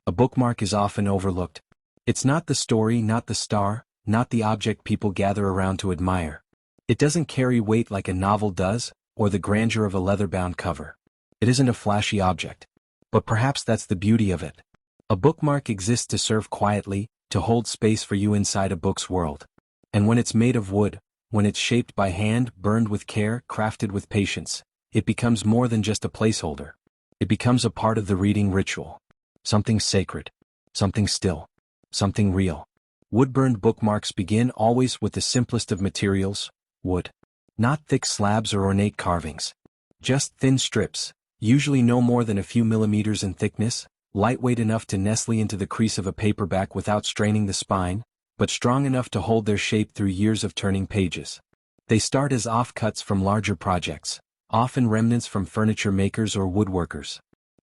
A bookmark is often overlooked. It's not the story, not the star, not the object people gather around to admire. It doesn't carry weight like a novel does, or the grandeur of a leather-bound cover. It isn't a flashy object. But perhaps that's the beauty of it. A bookmark exists to serve quietly, to hold space for you inside a book's world. And when it's made of wood, when it's shaped by hand, burned with care, crafted with patience, it becomes more than just a placeholder. It becomes a part of the reading ritual. Something sacred. Something still. Something real. Wood-burned bookmarks begin always with the simplest of materials, wood. Not thick slabs or ornate carvings. Just thin strips, usually no more than a few millimeters in thickness, lightweight enough to nestle into the crease of a paperback without straining the spine, but strong enough to hold their shape through years of turning pages. They start as offcuts from larger projects, often remnants from furniture makers or woodworkers.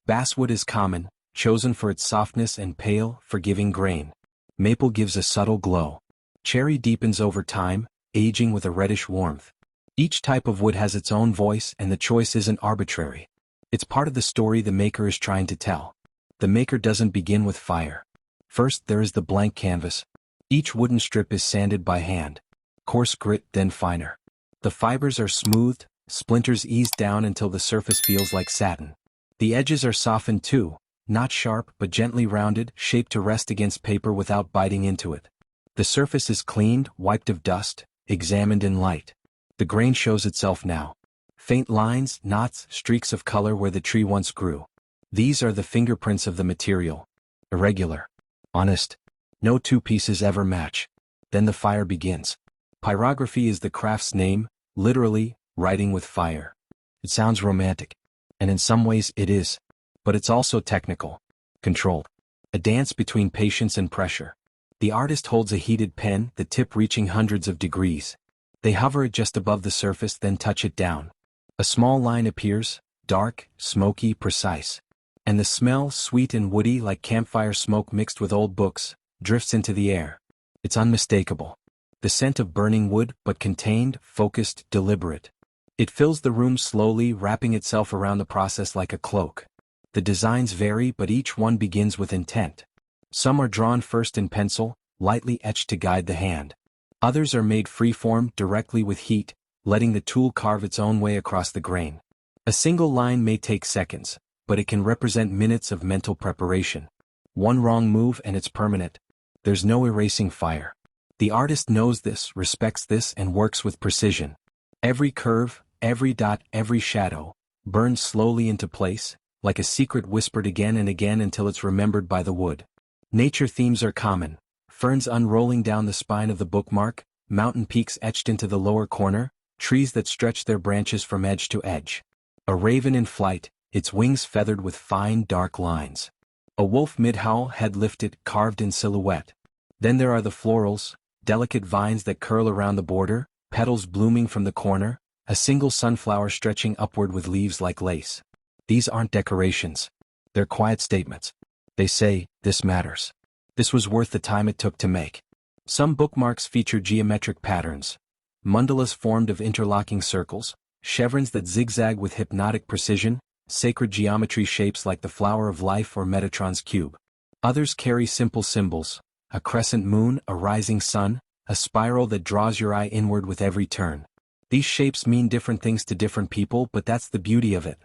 Basswood is common, chosen for its softness and pale, forgiving grain. Maple gives a subtle glow. Cherry deepens over time, aging with a reddish warmth. Each type of wood has its own voice, and the choice isn't arbitrary. It's part of the story the maker is trying to tell. The maker doesn't begin with fire. First there is the blank canvas. Each wooden strip is sanded by hand. Coarse grit, then finer. The fibers are smoothed, splinters ease down until the surface feels like satin. The edges are softened too, not sharp but gently rounded, shaped to rest against paper without biting into it. The surface is cleaned, wiped of dust, examined in light. The grain shows itself now. Faint lines, knots, streaks of color where the tree once grew. These are the fingerprints of the material. Irregular. Honest. No two pieces ever match. Then the fire begins. Pyrography is the craft's name, literally, writing with fire. It sounds romantic. And in some ways it is. But it's also technical. Controlled. A dance between patience and pressure. The artist holds a heated pen, the tip reaching hundreds of degrees. They hover it just above the surface, then touch it down. A small line appears, dark, smoky, precise. And the smell, sweet and woody like campfire smoke mixed with old books, drifts into the air. It's unmistakable. The scent of burning wood, but contained, focused, deliberate. It fills the room slowly, wrapping itself around the process like a cloak. The designs vary, but each one begins with intent. Some are drawn first in pencil, lightly etched to guide the hand. Others are made freeform, directly with heat, letting the tool carve its own way across the grain. A single line may take seconds, but it can represent minutes of mental preparation. One wrong move and it's permanent. There's no erasing fire. The artist knows this, respects this, and works with precision. Every curve, every dot, every shadow, burns slowly into place, like a secret whispered again and again until it's remembered by the wood. Nature themes are common. Ferns unrolling down the spine of the bookmark, mountain peaks etched into the lower corner, trees that stretch their branches from edge to edge. A raven in flight, its wings feathered with fine, dark lines. A wolf mid-howl, head lifted, carved in silhouette. Then there are the florals, delicate vines that curl around the border, petals blooming from the corner, a single sunflower stretching upward with leaves like lace. These aren't decorations. They're quiet statements. They say, this matters. This was worth the time it took to make. Some bookmarks feature geometric patterns. Mandalas formed of interlocking circles, chevrons that zigzag with hypnotic precision, sacred geometry shapes like the flower of life or Metatron's cube. Others carry simple symbols, a crescent moon, a rising sun, a spiral that draws your eye inward with every turn. These shapes mean different things to different people, but that's the beauty of it.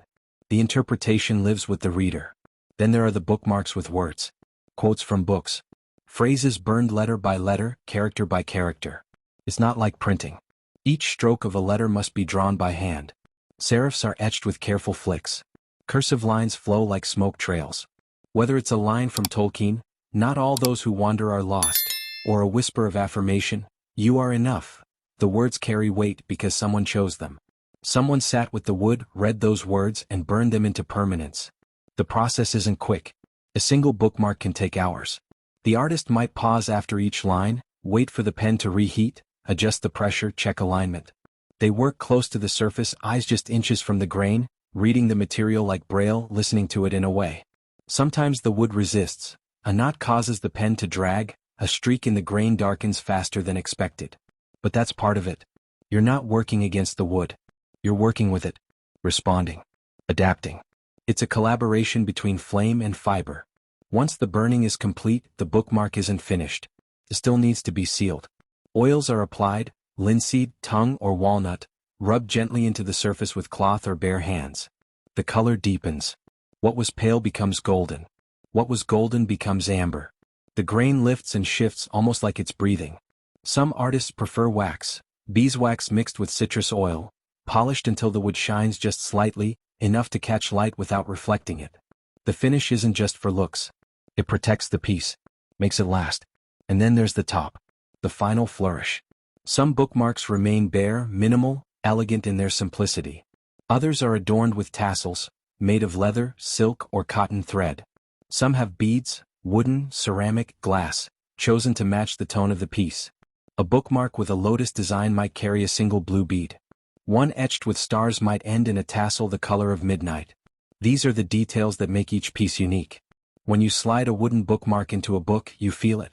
The interpretation lives with the reader. Then there are the bookmarks with words. Quotes from books. Phrases burned letter by letter, character by character. It's not like printing. Each stroke of a letter must be drawn by hand. Serifs are etched with careful flicks. Cursive lines flow like smoke trails. Whether it's a line from Tolkien, "Not all those who wander are lost," or a whisper of affirmation, "You are enough," the words carry weight because someone chose them. Someone sat with the wood, read those words, and burned them into permanence. The process isn't quick. A single bookmark can take hours. The artist might pause after each line, wait for the pen to reheat, adjust the pressure, check alignment. They work close to the surface, eyes just inches from the grain, reading the material like Braille, listening to it in a way. Sometimes the wood resists. A knot causes the pen to drag, a streak in the grain darkens faster than expected. But that's part of it. You're not working against the wood. You're working with it. Responding. Adapting. It's a collaboration between flame and fiber. Once the burning is complete, the bookmark isn't finished. It still needs to be sealed. Oils are applied, linseed, tongue, or walnut, rubbed gently into the surface with cloth or bare hands. The color deepens. What was pale becomes golden. What was golden becomes amber. The grain lifts and shifts almost like it's breathing. Some artists prefer wax, beeswax mixed with citrus oil, polished until the wood shines just slightly, enough to catch light without reflecting it. The finish isn't just for looks. It protects the piece, makes it last. And then there's the top, the final flourish. Some bookmarks remain bare, minimal, elegant in their simplicity. Others are adorned with tassels, made of leather, silk, or cotton thread. Some have beads, wooden, ceramic, glass, chosen to match the tone of the piece. A bookmark with a lotus design might carry a single blue bead. One etched with stars might end in a tassel the color of midnight. These are the details that make each piece unique. When you slide a wooden bookmark into a book, you feel it.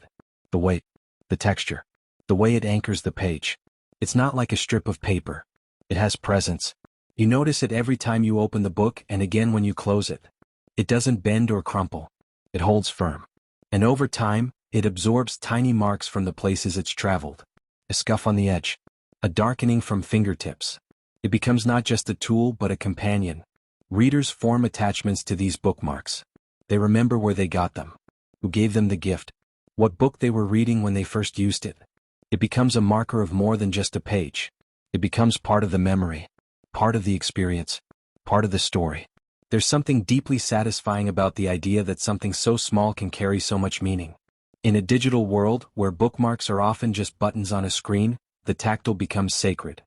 The weight, the texture, the way it anchors the page. It's not like a strip of paper. It has presence. You notice it every time you open the book and again when you close it. It doesn't bend or crumple. It holds firm. And over time, it absorbs tiny marks from the places it's traveled. A scuff on the edge. A darkening from fingertips. It becomes not just a tool but a companion. Readers form attachments to these bookmarks. They remember where they got them. Who gave them the gift. What book they were reading when they first used it. It becomes a marker of more than just a page. It becomes part of the memory. Part of the experience. Part of the story. There's something deeply satisfying about the idea that something so small can carry so much meaning. In a digital world where bookmarks are often just buttons on a screen, the tactile becomes sacred.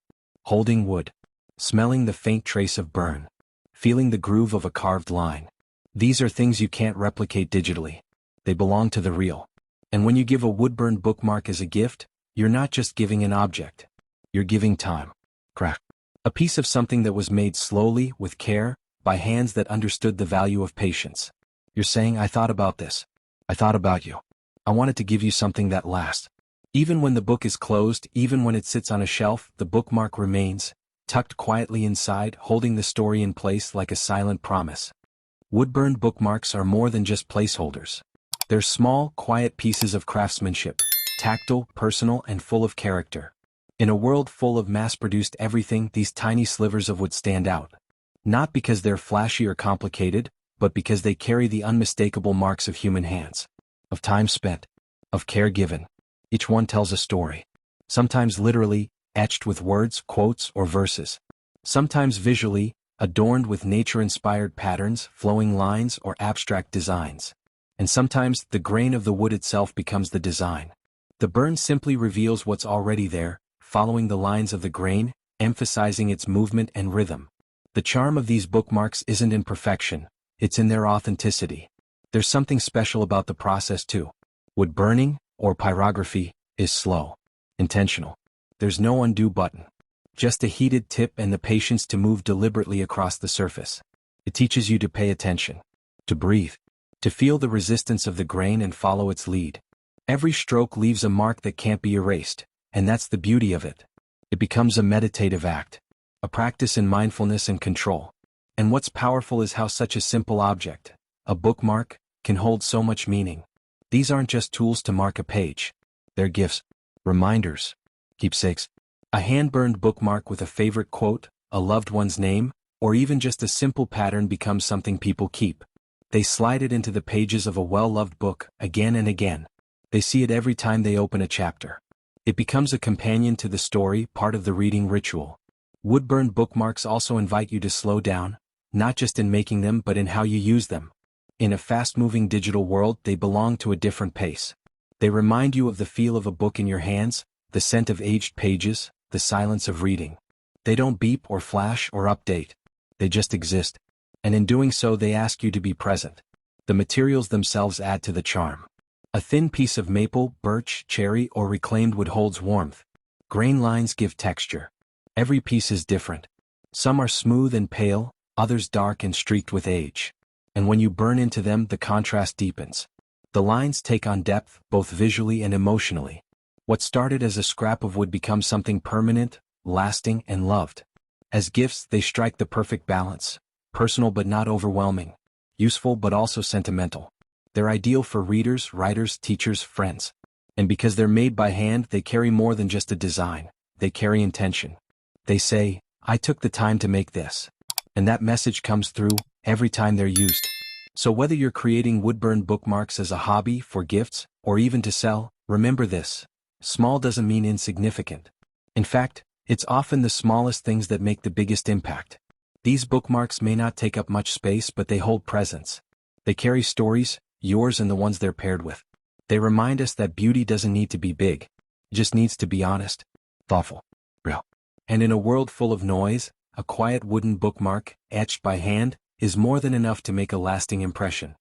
Holding wood. Smelling the faint trace of burn. Feeling the groove of a carved line. These are things you can't replicate digitally. They belong to the real. And when you give a wood-burned bookmark as a gift, you're not just giving an object. You're giving time. Craft. A piece of something that was made slowly, with care, by hands that understood the value of patience. You're saying, I thought about this. I thought about you. I wanted to give you something that lasts. Even when the book is closed, even when it sits on a shelf, the bookmark remains, tucked quietly inside, holding the story in place like a silent promise. Wood-burned bookmarks are more than just placeholders. They're small, quiet pieces of craftsmanship, tactile, personal, and full of character. In a world full of mass-produced everything, these tiny slivers of wood stand out. Not because they're flashy or complicated, but because they carry the unmistakable marks of human hands. Of time spent. Of care given. Each one tells a story. Sometimes literally, etched with words, quotes, or verses. Sometimes visually, adorned with nature-inspired patterns, flowing lines, or abstract designs. And sometimes, the grain of the wood itself becomes the design. The burn simply reveals what's already there, following the lines of the grain, emphasizing its movement and rhythm. The charm of these bookmarks isn't in perfection, it's in their authenticity. There's something special about the process too. Wood burning, or pyrography, is slow. Intentional. There's no undo button. Just a heated tip and the patience to move deliberately across the surface. It teaches you to pay attention. To breathe. To feel the resistance of the grain and follow its lead. Every stroke leaves a mark that can't be erased, and that's the beauty of it. It becomes a meditative act. A practice in mindfulness and control. And what's powerful is how such a simple object, a bookmark, can hold so much meaning. These aren't just tools to mark a page. They're gifts, reminders, keepsakes. A hand-burned bookmark with a favorite quote, a loved one's name, or even just a simple pattern becomes something people keep. They slide it into the pages of a well-loved book, again and again. They see it every time they open a chapter. It becomes a companion to the story, part of the reading ritual. Wood-burned bookmarks also invite you to slow down, not just in making them but in how you use them. In a fast-moving digital world, they belong to a different pace. They remind you of the feel of a book in your hands, the scent of aged pages, the silence of reading. They don't beep or flash or update. They just exist. And in doing so they ask you to be present. The materials themselves add to the charm. A thin piece of maple, birch, cherry, or reclaimed wood holds warmth. Grain lines give texture. Every piece is different. Some are smooth and pale, others dark and streaked with age. And when you burn into them, the contrast deepens. The lines take on depth, both visually and emotionally. What started as a scrap of wood becomes something permanent, lasting, and loved. As gifts, they strike the perfect balance. Personal but not overwhelming. Useful but also sentimental. They're ideal for readers, writers, teachers, friends. And because they're made by hand, they carry more than just a design. They carry intention. They say, I took the time to make this. And that message comes through every time they're used. So whether you're creating woodburn bookmarks as a hobby, for gifts, or even to sell, remember this. Small doesn't mean insignificant. In fact, it's often the smallest things that make the biggest impact. These bookmarks may not take up much space, but they hold presence. They carry stories, yours and the ones they're paired with. They remind us that beauty doesn't need to be big. It just needs to be honest, thoughtful, real. And in a world full of noise, a quiet wooden bookmark, etched by hand, is more than enough to make a lasting impression.